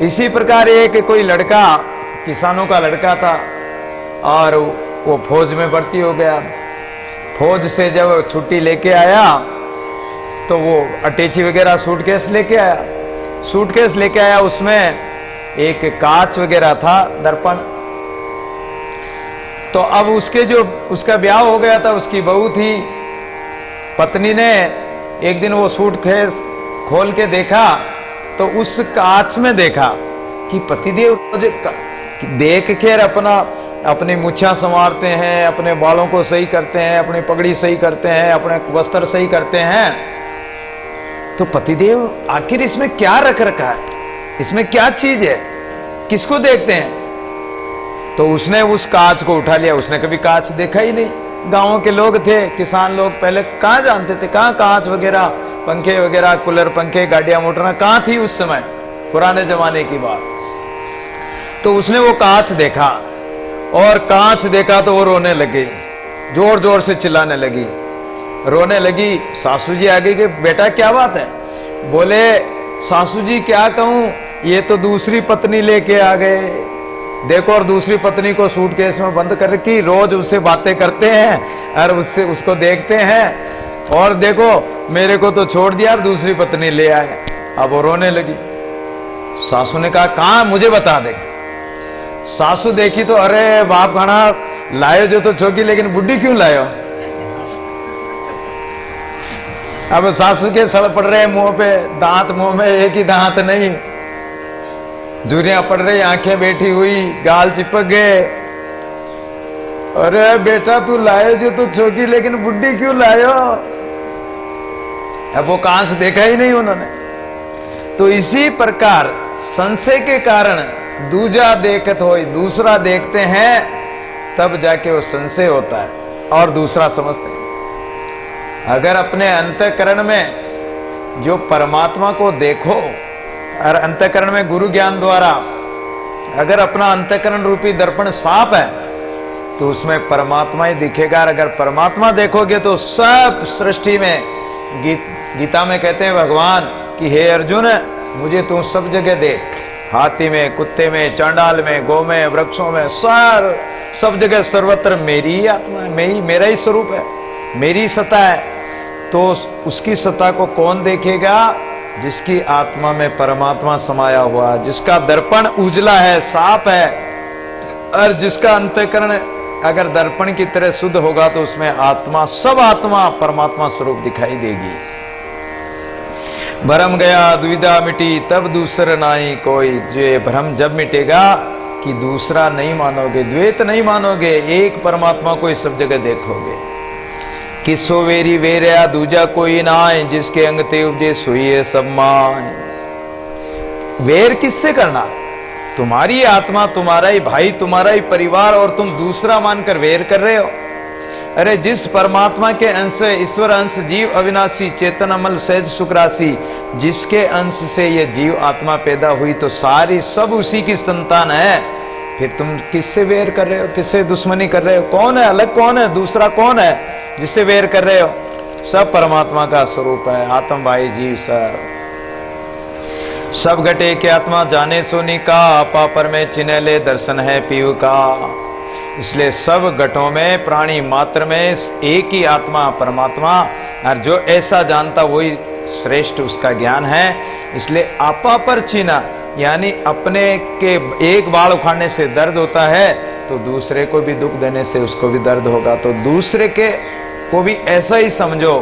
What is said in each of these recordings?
इसी प्रकार एक कोई लड़का, किसानों का लड़का था, और वो फौज में भर्ती हो गया। फौज से जब छुट्टी लेके आया तो वो अटैची वगैरह सूटकेस लेके आया। सूटकेस लेके आया, उसमें एक कांच वगैरह था, दर्पण। तो अब उसका ब्याह हो गया था, उसकी बहू थी। पत्नी ने एक दिन वो सूटकेस खोल के देखा तो उस कांच में देखा कि पतिदेव मुझे देख के अपनी मुछ्या संवारते हैं, अपने बालों को सही करते हैं, अपनी पगड़ी सही करते हैं, अपने वस्त्र सही करते हैं। तो पतिदेव आखिर इसमें क्या रख रखा है, इसमें क्या चीज है, किसको देखते हैं? तो उसने उस कांच को उठा लिया। उसने कभी कांच देखा ही नहीं। गांवों के लोग थे, किसान लोग, पहले कहां जानते थे, कहां कांच वगैरह, पंखे वगैरह, कूलर पंखे, गाड़ियां मोटरा कहां थी उस समय, पुराने जमाने की बात। तो उसने वो कांच देखा, और कांच देखा तो वो रोने लगी, जोर जोर से चिल्लाने लगी, रोने लगी। सासू जी आ गई कि बेटा क्या बात है? बोले सासू जी क्या कहूं, ये तो दूसरी पत्नी लेके आ गए, देखो, और दूसरी पत्नी को सूटकेस में बंद कर रखी, रोज उससे बातें करते हैं और उसको देखते हैं, और देखो मेरे को तो छोड़ दिया और दूसरी पत्नी ले आए। अब वो रोने लगी। सासू ने कहा कहां, मुझे बता दे। सासू देखी तो अरे बाप खाना लायो जो तो छोकी, लेकिन बुढ़ी क्यों लायो? अब सासू के सड़ पड़ रहे मुंह पे, दांत मुंह में, एक ही दांत नहीं, झुर्रियां पड़ रही, आंखें बैठी हुई, गाल चिपक गए। अरे बेटा तू लायो जो तो छोकी, लेकिन बुढ़ी क्यों लायो? अब वो कांच देखा ही नहीं उन्होंने। तो इसी प्रकार संशय के कारण दूजा देखत हो, दूसरा देखते हैं, तब जाके वो संशय होता है और दूसरा समझते हैं। अगर अपने अंतःकरण में जो परमात्मा को देखो, और अंतःकरण में गुरु ज्ञान द्वारा अगर अपना अंतःकरण रूपी दर्पण साफ है तो उसमें परमात्मा ही दिखेगा। और अगर परमात्मा देखोगे तो सब सृष्टि में, गीता में कहते हैं भगवान कि हे अर्जुन, मुझे तू सब जगह देख, हाथी में, कुत्ते में, चांडाल में, गौ में, वृक्षों में, सब जगह सर्वत्र मेरी ही आत्मा है, मेरा ही स्वरूप है, मेरी सत्ता है। तो उसकी सत्ता को कौन देखेगा? जिसकी आत्मा में परमात्मा समाया हुआ, जिसका दर्पण उजला है, साफ है, और जिसका अंतःकरण अगर दर्पण की तरह शुद्ध होगा तो उसमें आत्मा, सब आत्मा परमात्मा स्वरूप दिखाई देगी। भ्रम गया दुविधा मिटी, तब दूसरा नहीं कोई। ये भ्रम जब मिटेगा कि दूसरा नहीं मानोगे, द्वैत नहीं मानोगे, एक परमात्मा को इस सब जगह देखोगे। किसो वेरी वेरया दूजा कोई नाय, जिसके अंग ते उपजे सोई सब माय। वेर किससे करना? तुम्हारी आत्मा, तुम्हारा ही भाई, तुम्हारा ही परिवार, और तुम दूसरा मानकर वेर कर रहे हो। अरे जिस परमात्मा के अंश, ईश्वर अंश, जीव अविनाशी, चेतन अमल, सहज सुखराशि, जिसके अंश से ये जीव आत्मा पैदा हुई, तो सारी सब उसी की संतान है। फिर तुम किससे वेर कर रहे हो, किससे दुश्मनी कर रहे हो? कौन है अलग, कौन है दूसरा, कौन है जिससे वेर कर रहे हो? सब परमात्मा का स्वरूप है, आत्म भाई जीव सब घटे के आत्मा जाने सोनी का, आपा पर में चिन्ह ले दर्शन है पीव का। इसलिए सब घटों में, प्राणी मात्र में एक ही आत्मा परमात्मा, और जो ऐसा जानता वही श्रेष्ठ, उसका ज्ञान है। इसलिए आपा पर चिन्ह, यानी अपने के एक बाल उखाड़ने से दर्द होता है तो दूसरे को भी दुख देने से उसको भी दर्द होगा। तो दूसरे के को भी ऐसा ही समझो,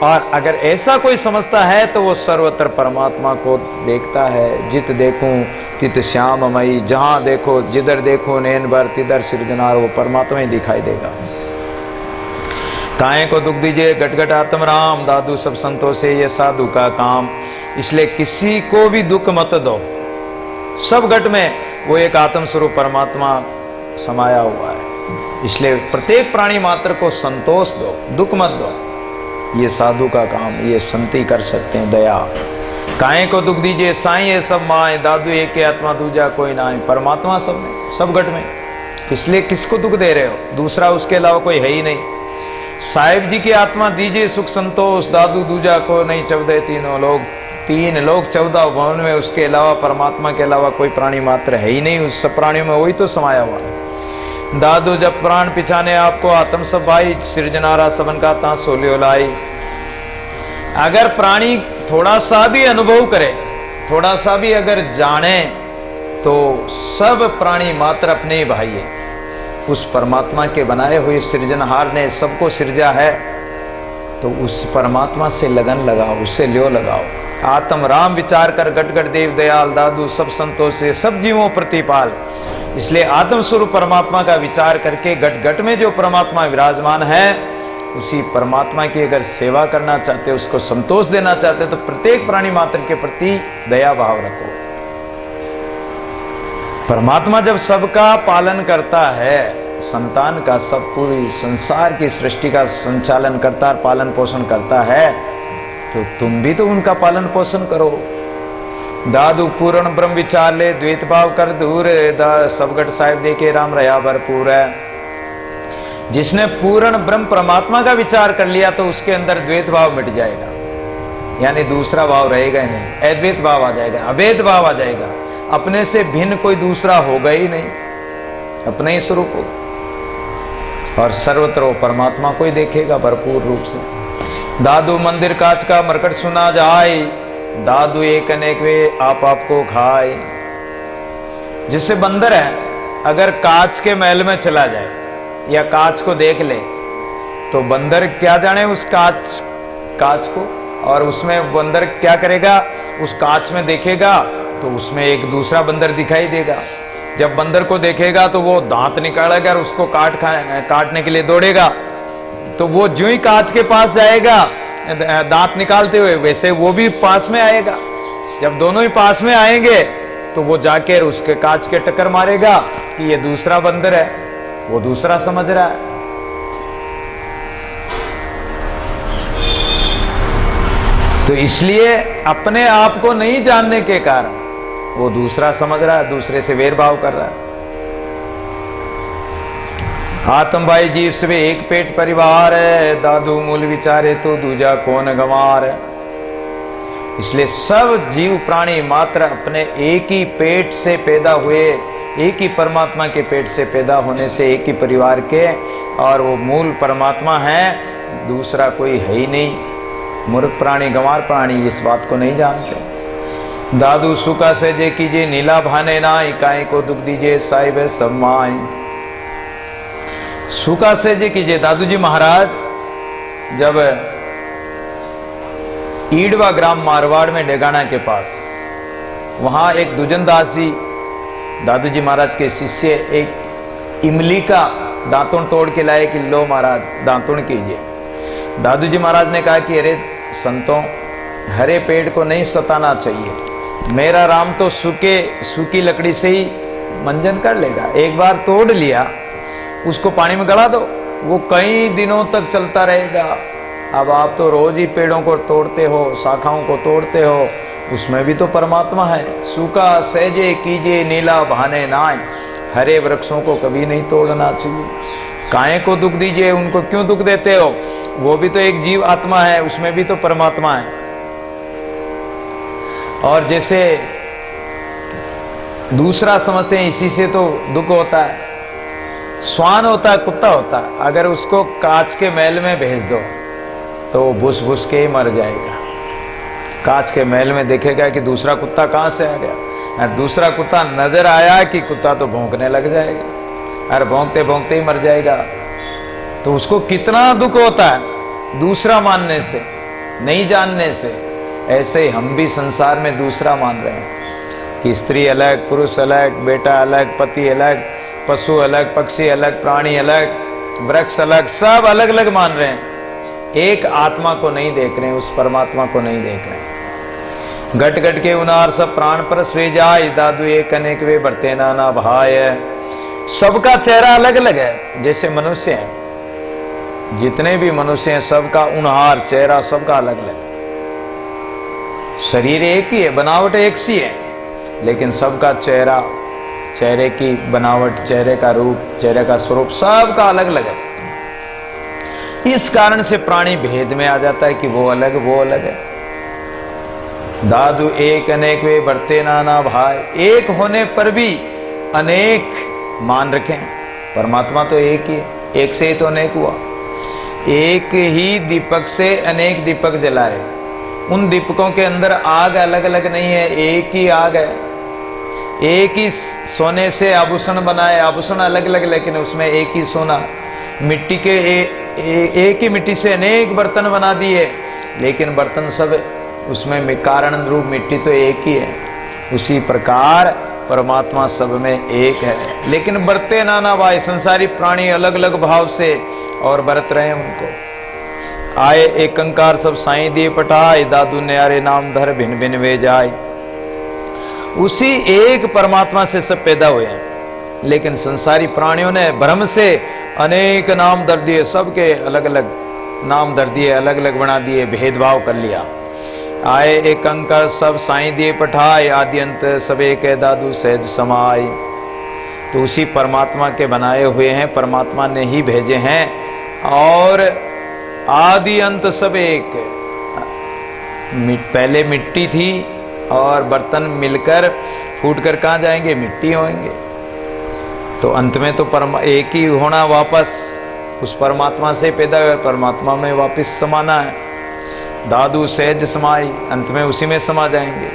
और अगर ऐसा कोई समझता है तो वो सर्वत्र परमात्मा को देखता है। जित देखूं तित श्याममयी, जहां देखो, जिधर देखो नैन भर, तिधर सृजनार, वो परमात्मा ही दिखाई देगा। काहे को दुख दीजिए गटगट आत्म राम, दादू सब संतोषे ये साधु का काम। इसलिए किसी को भी दुख मत दो, सब घट में वो एक आत्म स्वरूप परमात्मा समाया हुआ है। इसलिए प्रत्येक प्राणी मात्र को संतोष दो, दुख मत दो। ये साधु का काम, ये संती कर सकते हैं, दया। काहे को दुख दीजिए साईं ये सब माए, दादू एक आत्मा दूजा कोई ना। परमात्मा सब में, सब घट में, इसलिए किसको दुख दे रहे हो? दूसरा उसके अलावा कोई है ही नहीं। साहिब जी की आत्मा दीजिए सुख संतोष, दादू दूजा को नहीं, चौदह तीनों लोग तीन लोक 14 भवन में उसके अलावा, परमात्मा के अलावा कोई प्राणी मात्र है ही नहीं। उस सब प्राणियों में वही तो समाया हुआ है। दादू जब प्राण पिछाने आपको आत्म सब भाई, सृजनारा सबन का ता सोलियो लाई। अगर प्राणी थोड़ा सा भी अनुभव करे, थोड़ा सा भी अगर जाने, तो सब प्राणी मात्र अपने ही भाई है। उस परमात्मा के बनाए हुए सृजनहार ने सबको सृजा है, तो उस परमात्मा से लगन लगाओ, उससे ल्यो लगाओ। आत्म राम विचार कर गट गट देव दयाल, दादू सब संतों से सब जीवों प्रतिपाल। इसलिए आत्म स्वरूप परमात्मा का विचार करके गट गट में जो परमात्मा विराजमान है, उसी परमात्मा की अगर सेवा करना चाहते, उसको संतोष देना चाहते, तो प्रत्येक प्राणी मात्र के प्रति दया भाव रखो। परमात्मा जब सबका पालन करता है, संतान का, सब पूरी संसार की सृष्टि का संचालन करता है, पालन पोषण करता है, तो तुम भी तो उनका पालन पोषण करो। दादू पूर्ण ब्रह्म विचार ले, द्वैत भाव कर दूर, सबगट साहिब देखे राम रया भरपूर है। जिसने पूर्ण ब्रह्म परमात्मा का विचार कर लिया, तो उसके अंदर द्वैत भाव मिट जाएगा, यानी दूसरा भाव रहेगा ही नहीं, अद्वैत भाव आ जाएगा, अभेद भाव आ जाएगा। अपने से भिन्न कोई दूसरा होगा ही नहीं, अपने ही स्वरूप होगा। और सर्वत्र परमात्मा को ही देखेगा भरपूर रूप से। दादू मंदिर कांच का मरकट सुना जाए, दादू एक अनेक वे आप आपको खाए। जिससे बंदर है, अगर कांच के महल में चला जाए या कांच को देख ले, तो बंदर क्या जाने उस कांच को, और उसमें बंदर क्या करेगा, उस कांच में देखेगा तो उसमें एक दूसरा बंदर दिखाई देगा। जब बंदर को देखेगा तो वो दांत निकालेगा और उसको काटने के लिए दौड़ेगा। तो वो जो ही कांच के पास जाएगा दांत निकालते हुए, वैसे वो भी पास में आएगा। जब दोनों ही पास में आएंगे तो वो जाकर उसके कांच के टक्कर मारेगा कि ये दूसरा बंदर है, वो दूसरा समझ रहा है। तो इसलिए अपने आप को नहीं जानने के कारण वो दूसरा समझ रहा है, दूसरे से वेरभाव कर रहा है। आत्म भाई जीव से एक पेट परिवार है, दादू मूल विचारे तो दूजा कौन गंवार है। इसलिए सब जीव प्राणी मात्र अपने एक ही पेट से पैदा हुए, एक ही परमात्मा के पेट से पैदा होने से एक ही परिवार के, और वो मूल परमात्मा है, दूसरा कोई है ही नहीं। मूर्ख प्राणी, गंवार प्राणी इस बात को नहीं जानते। दादू सुखा से जे कीजिए नीला भाने नाई, काय को दुख दीजिए साहिब सब माई। सुखा से जे कीजिए, दादू जी महाराज जब ईडवा ग्राम मारवाड़ में डेगाना के पास, वहां एक दुजनदास जी दादू जी महाराज के शिष्य एक इमली का दांतुन तोड़ के लाए कि लो महाराज दांतुन कीजिए। दादू जी महाराज ने कहा कि अरे संतों, हरे पेड़ को नहीं सताना चाहिए, मेरा राम तो सूखी लकड़ी से ही मंजन कर लेगा। एक बार तोड़ लिया, उसको पानी में गला दो, वो कई दिनों तक चलता रहेगा। अब आप तो रोज ही पेड़ों को तोड़ते हो, शाखाओं को तोड़ते हो, उसमें भी तो परमात्मा है। सूखा सहजे कीजिए नीला बहाने नाय, हरे वृक्षों को कभी नहीं तोड़ना चाहिए। काहे को दुख दीजिए, उनको क्यों दुख देते हो, वो भी तो एक जीव आत्मा है, उसमें भी तो परमात्मा है। और जैसे दूसरा समझते हैं इसी से तो दुख होता है, श्वान होता है, कुत्ता होता है, अगर उसको कांच के महल में भेज दो तो वो भुस भुस के ही मर जाएगा। कांच के महल में देखेगा कि दूसरा कुत्ता कहां से आ गया, दूसरा कुत्ता नजर आया कि कुत्ता तो भौंकने लग जाएगा, और भौंकते भौंकते ही मर जाएगा। तो उसको कितना दुख होता है दूसरा मानने से, नहीं जानने से। ऐसे ही हम भी संसार में दूसरा मान रहे हैं कि स्त्री अलग, पुरुष अलग, बेटा अलग, पति अलग, पशु अलग, पक्षी अलग, प्राणी अलग, वृक्ष अलग, सब अलग अलग मान रहे हैं। एक आत्मा को नहीं देख रहे हैं, उस परमात्मा को नहीं देख रहे हैं। घट घट के उनार सब प्राण पर स्वे जाय, दादू एक अनेक वे बरते नाना भाय। सबका चेहरा अलग अलग है। जैसे मनुष्य है, जितने भी मनुष्य हैं सबका उनहार चेहरा सबका अलग अलग। शरीर एक ही है, बनावट एक सी है, लेकिन सबका चेहरा, चेहरे की बनावट, चेहरे का रूप, चेहरे का स्वरूप सबका अलग अलग है। इस कारण से प्राणी भेद में आ जाता है कि वो अलग वो अलग है। दादू एक अनेक वे बरते नाना भाई, एक होने पर भी अनेक मान रखें। परमात्मा तो एक ही है, एक से ही तो अनेक हुआ। एक ही दीपक से अनेक दीपक जलाए, उन दीपकों के अंदर आग अलग अलग नहीं है, एक ही आग है। एक ही सोने से आभूषण बनाए, आभूषण अलग अलग लेकिन उसमें एक ही सोना। मिट्टी के एक ही मिट्टी से अनेक बर्तन बना दिए, लेकिन बर्तन सब उसमें कारण रूप मिट्टी तो एक ही है। उसी प्रकार परमात्मा सब में एक है, लेकिन बरते नाना भाई। संसारी प्राणी अलग अलग भाव से और बरत रहे हैं उनको। आए एक कंकार सब साईं दिए पठाए, दादू न्यारे नाम धर भिन्न भिन्न वे जाए। उसी एक परमात्मा से सब पैदा हुए हैं, लेकिन संसारी प्राणियों ने भ्रम से अनेक नाम धर दिए, सबके अलग अलग नाम धर दिए, अलग अलग बना दिए, भेदभाव कर लिया। आए एक कंकर सब साईं दिए पठाए, आदि अंत सब एक दादू सहज समाए। तो उसी परमात्मा के बनाए हुए हैं, परमात्मा ने ही भेजे हैं, और आदि अंत सब एक। पहले मिट्टी थी और बर्तन मिलकर फूटकर कहां जाएंगे, मिट्टी होंगे। तो अंत में तो एक ही होना, वापस उस परमात्मा से पैदा हुआ, परमात्मा में वापस समाना है। दादू सहज समाई, अंत में उसी में समा जाएंगे।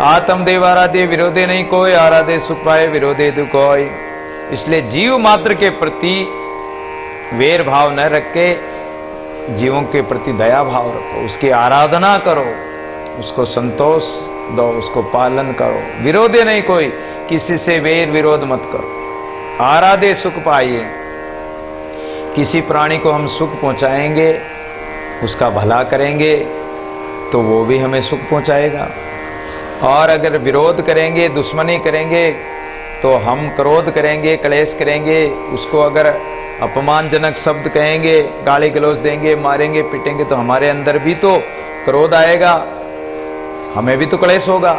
आत्म देव आराधे विरोधे नहीं कोई, आराधे सुख पाए विरोधे दुख होय। इसलिए जीव मात्र के प्रति वेर भाव न रख के जीवों के प्रति दया भाव रखो, उसकी आराधना करो, उसको संतोष दो, उसको पालन करो। विरोधे नहीं कोई, किसी से वेर विरोध मत करो। आराधे सुख पाइए, किसी प्राणी को हम सुख पहुंचाएंगे, उसका भला करेंगे तो वो भी हमें सुख पहुंचाएगा। और अगर विरोध करेंगे, दुश्मनी करेंगे, तो हम क्रोध करेंगे, क्लेश करेंगे, उसको अगर अपमानजनक शब्द कहेंगे, गाली गलौज देंगे, मारेंगे पीटेंगे, तो हमारे अंदर भी तो क्रोध आएगा, हमें भी तो क्लेश होगा।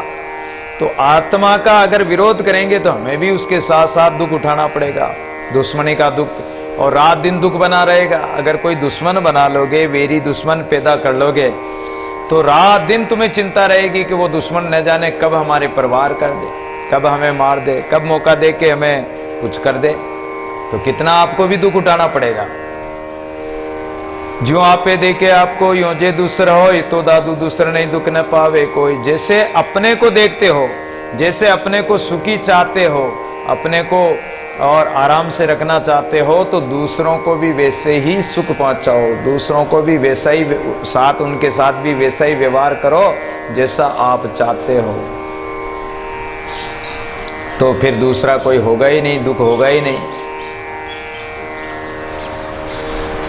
तो आत्मा का अगर विरोध करेंगे तो हमें भी उसके साथ साथ दुख उठाना पड़ेगा, दुश्मनी का दुख, और रात दिन दुख बना रहेगा। अगर कोई दुश्मन बना लोगे, वेरी दुश्मन पैदा कर लोगे, तो रात दिन तुम्हें चिंता रहेगी कि वो दुश्मन न जाने कब हमारे परिवार कर दे, कब हमें मार दे, कब मौका दे के हमें कुछ कर दे। तो कितना आपको भी दुख उठाना पड़ेगा। जो आपे देखे आपको यो जे दूसरा हो, तो दादू दूसरा नहीं दुख न पावे कोई। जैसे अपने को देखते हो, जैसे अपने को सुखी चाहते हो, अपने को और आराम से रखना चाहते हो, तो दूसरों को भी वैसे ही सुख पहुंचाओ, दूसरों को भी वैसा ही साथ, उनके साथ भी वैसा ही व्यवहार करो जैसा आप चाहते हो। तो फिर दूसरा कोई होगा ही नहीं, दुख होगा ही नहीं।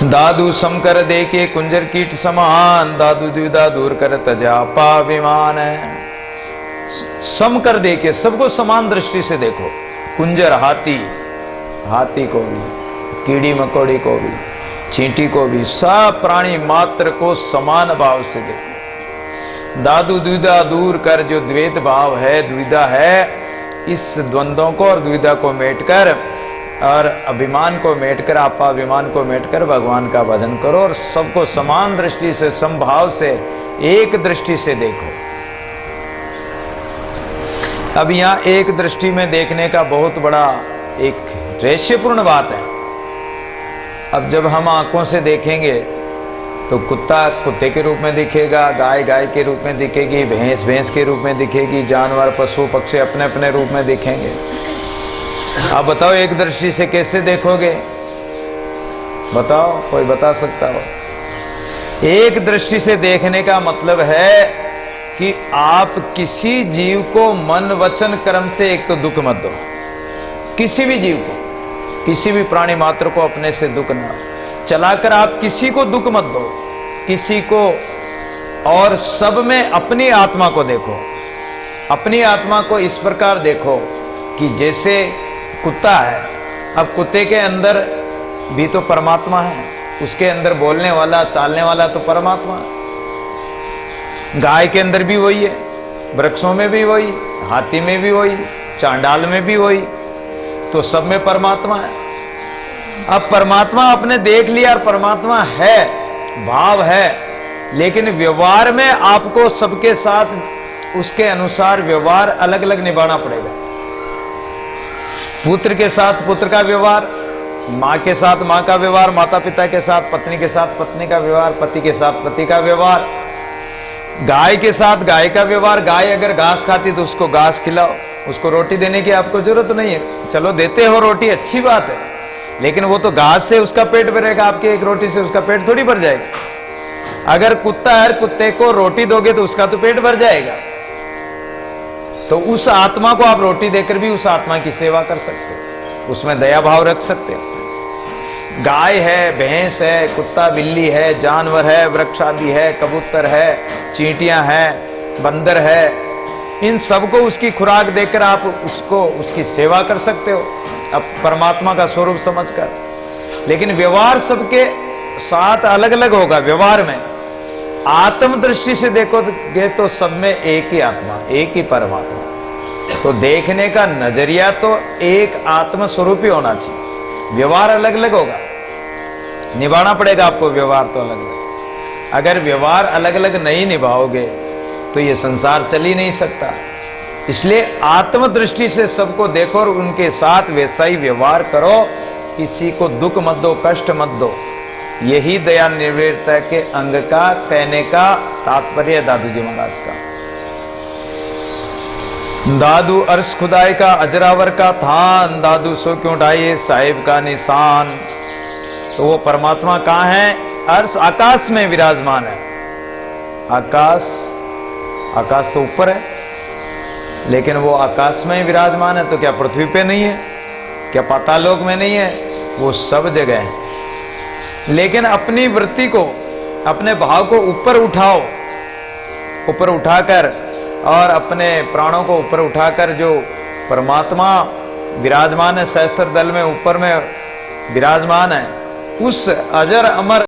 दादू सम कर दे के कुंजर कीट समान, दादू द्विधा दूर कर तजापा विमान। सम कर दे के सबको समान दृष्टि से देखो। कुंजर हाथी, हाथी को भी, कीड़ी मकोड़ी को भी, चींटी को भी, सब प्राणी मात्र को समान भाव से देखो। दादू द्विधा दूर कर, जो द्वैत भाव है, द्विधा है, इस द्वंद्वों को और द्विधा को मेटकर और अभिमान को मेटकर, आपाभिमान को मेटकर भगवान का भजन करो और सबको समान दृष्टि से, समभाव से, एक दृष्टि से देखो। अब यहां एक दृष्टि में देखने का बहुत बड़ा एक रहस्यपूर्ण बात है। अब जब हम आंखों से देखेंगे तो कुत्ता कुत्ते के रूप में दिखेगा, गाय गाय के रूप में दिखेगी, भैंस भैंस के रूप में दिखेगी, जानवर पशु पक्षी अपने अपने रूप में दिखेंगे। आप बताओ एक दृष्टि से कैसे देखोगे? बताओ, कोई बता सकता हो? एक दृष्टि से देखने का मतलब है कि आप किसी जीव को मन वचन कर्म से एक तो दुख मत दो, किसी भी जीव को, किसी भी प्राणी मात्र को अपने से दुख ना चलाकर आप किसी को दुख मत दो, किसी को। और सब में अपनी आत्मा को देखो, अपनी आत्मा को इस प्रकार देखो कि जैसे कुत्ता है, अब कुत्ते के अंदर भी तो परमात्मा है, उसके अंदर बोलने वाला चालने वाला तो परमात्मा है। गाय के अंदर भी वही है, वृक्षों में भी वही, हाथी में भी वही, चांडाल में भी वही, तो सब में परमात्मा है। अब परमात्मा आपने देख लिया और परमात्मा है, भाव है, लेकिन व्यवहार में आपको सबके साथ उसके अनुसार व्यवहार अलग अलग निभाना पड़ेगा। पुत्र के साथ पुत्र का व्यवहार, मां के साथ मां का व्यवहार, माता पिता के साथ, पत्नी के साथ पत्नी का व्यवहार, पति के साथ पति का व्यवहार, गाय के साथ गाय का व्यवहार। गाय अगर घास खाती तो उसको घास खिलाओ, उसको रोटी देने की आपको जरूरत नहीं है। चलो देते हो रोटी, अच्छी बात है, लेकिन वो तो घास से उसका पेट भरेगा, आपकी एक रोटी से उसका पेट थोड़ी भर जाएगा। अगर कुत्ता है, कुत्ते को रोटी दोगे तो उसका तो पेट भर जाएगा। तो उस आत्मा को आप रोटी देकर भी उस आत्मा की सेवा कर सकते हो, उसमें दया भाव रख सकते हो। गाय है, भैंस है, कुत्ता बिल्ली है, जानवर है, वृक्ष आदि है, कबूतर है, चींटियां हैं, बंदर है, इन सबको उसकी खुराक देकर आप उसको उसकी सेवा कर सकते हो, अब परमात्मा का स्वरूप समझकर। लेकिन व्यवहार सबके साथ अलग अलग होगा। व्यवहार में आत्म दृष्टि से देखोगे तो सब में एक ही आत्मा, एक ही परमात्मा। तो देखने का नजरिया तो एक आत्म स्वरूप ही होना चाहिए। व्यवहार अलग अलग होगा, निभाना पड़ेगा आपको व्यवहार तो अलग अलग। अगर व्यवहार अलग अलग नहीं निभाओगे तो ये संसार चल ही नहीं सकता। इसलिए आत्मदृष्टि से सबको देखो और उनके साथ वैसा ही व्यवहार करो, किसी को दुख मत दो, कष्ट मत दो। यही दया निर्वृत्ता के अंग का कहने का तात्पर्य दादू जी महाराज का। दादू अर्श खुदाई का अजरावर का थान, दादू सो क्यों ढाइए साहिब का निशान। तो वो परमात्मा कहां है? अर्श आकाश में विराजमान है। आकाश तो ऊपर है, लेकिन वो आकाश में विराजमान है। तो क्या पृथ्वी पे नहीं है? क्या पातालोक में नहीं है? वो सब जगह है। लेकिन अपनी वृत्ति को, अपने भाव को ऊपर उठाओ, ऊपर उठाकर और अपने प्राणों को ऊपर उठाकर जो परमात्मा विराजमान है सहस्त्र दल में, ऊपर में विराजमान है, उस अजर अमर